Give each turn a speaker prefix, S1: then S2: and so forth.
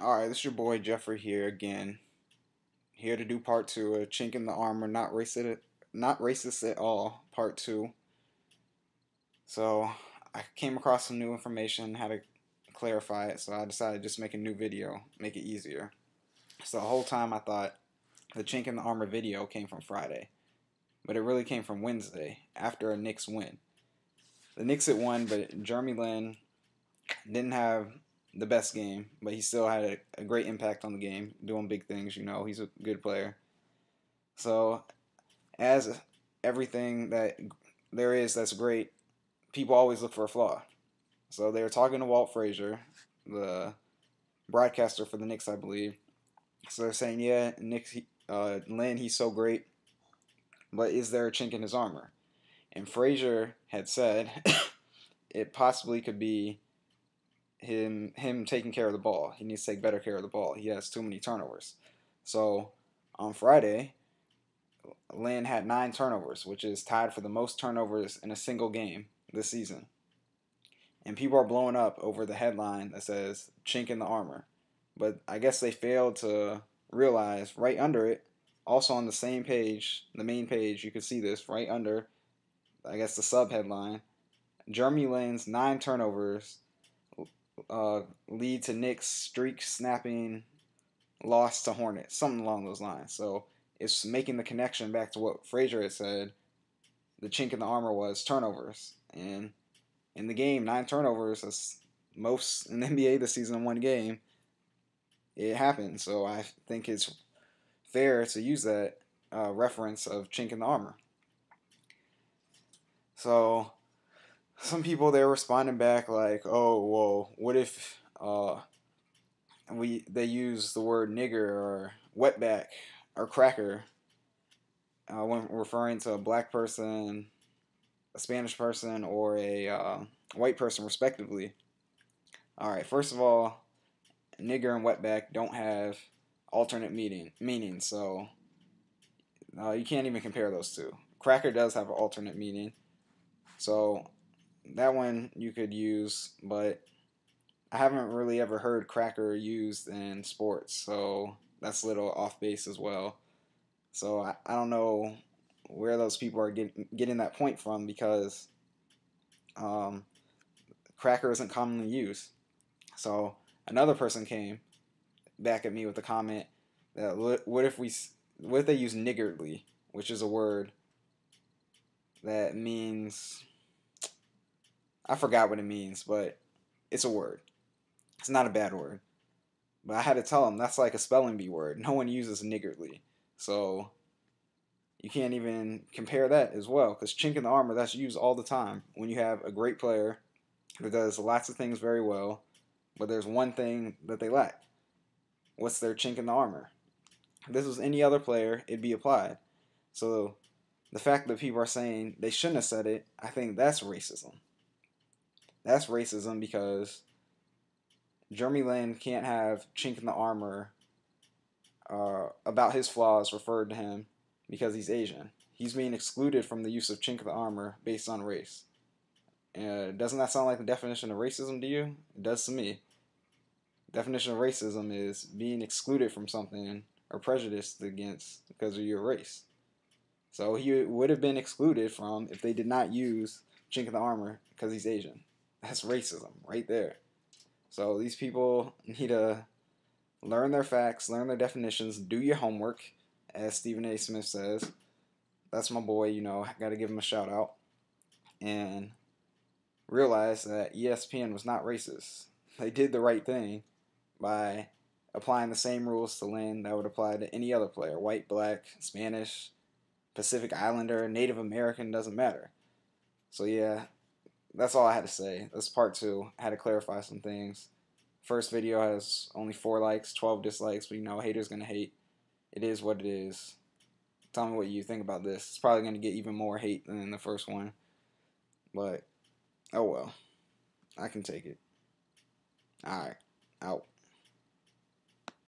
S1: Alright, this is your boy Jeffrey here again. Here to do part two of Chink in the Armor, not racist at all, part two. So I came across some new information, how to clarify it, so I decided to just make a new video, make it easier. So the whole time I thought the Chink in the Armor video came from Friday, but it really came from Wednesday, after a Knicks win. The Knicks had won, but Jeremy Lin didn't have the best game, but he still had a great impact on the game, doing big things. He's a good player. So, as everything that there is that's great, people always look for a flaw. So they were talking to Walt Frazier, the broadcaster for the Knicks, I believe. So they're saying, yeah, Lynn, he's so great, but is there a chink in his armor? And Frazier had said it possibly could be him taking care of the ball. He needs to take better care of the ball. He has too many turnovers. So on Friday, Lynn had 9 turnovers, which is tied for the most turnovers in a single game this season. And people are blowing up over the headline that says "chink in the armor," but I guess they failed to realize right under it, also on the same page, the main page, you could see this right under, I guess the sub headline: Jeremy Lin's 9 turnovers lead to Knicks streak snapping loss to Hornets, something along those lines. So it's making the connection back to what Frazier had said. The chink in the armor was turnovers, and in the game, 9 turnovers. That's most in the NBA this season in one game. It happened, so I think it's fair to use that reference of chink in the armor. So some people they're responding back like, "Oh, well, what if they use the word nigger or wetback or cracker when referring to a black person, a Spanish person, or a white person, respectively?" All right, first of all, nigger and wetback don't have alternate meanings, so you can't even compare those two. Cracker does have an alternate meaning, so that one you could use, but I haven't really ever heard cracker used in sports, so that's a little off base as well. So I don't know where those people are getting that point from because um, cracker isn't commonly used. So another person came back at me with a comment that what if they use niggardly, which is a word that means, I forgot what it means, but it's a word. It's not a bad word. But I had to tell them that's like a spelling bee word. No one uses niggardly. So you can't even compare that as well, because chink in the armor, that's used all the time when you have a great player that does lots of things very well, but there's one thing that they lack. What's their chink in the armor? If this was any other player, it'd be applied. So the fact that people are saying they shouldn't have said it, I think that's racism. That's racism because Jeremy Lin can't have chink in the armor about his flaws referred to him because he's Asian. He's being excluded from the use of chink in the armor based on race. Doesn't that sound like the definition of racism to you? It does to me. Definition of racism is being excluded from something or prejudiced against because of your race. So he would have been excluded from if they did not use chink in the armor because he's Asian. That's racism right there. So these people need to learn their facts, learn their definitions, do your homework, as Stephen A. Smith says. That's my boy, got to give him a shout out. And realize that ESPN was not racist. They did the right thing by applying the same rules to Lynn that would apply to any other player: white, black, Spanish, Pacific Islander, Native American, doesn't matter. So yeah, that's all I had to say. That's part two. I had to clarify some things. First video has only 4 likes, 12 dislikes, but haters gonna hate. It is what it is. Tell me what you think about this. It's probably gonna get even more hate than the first one, but oh well. I can take it. Alright, out.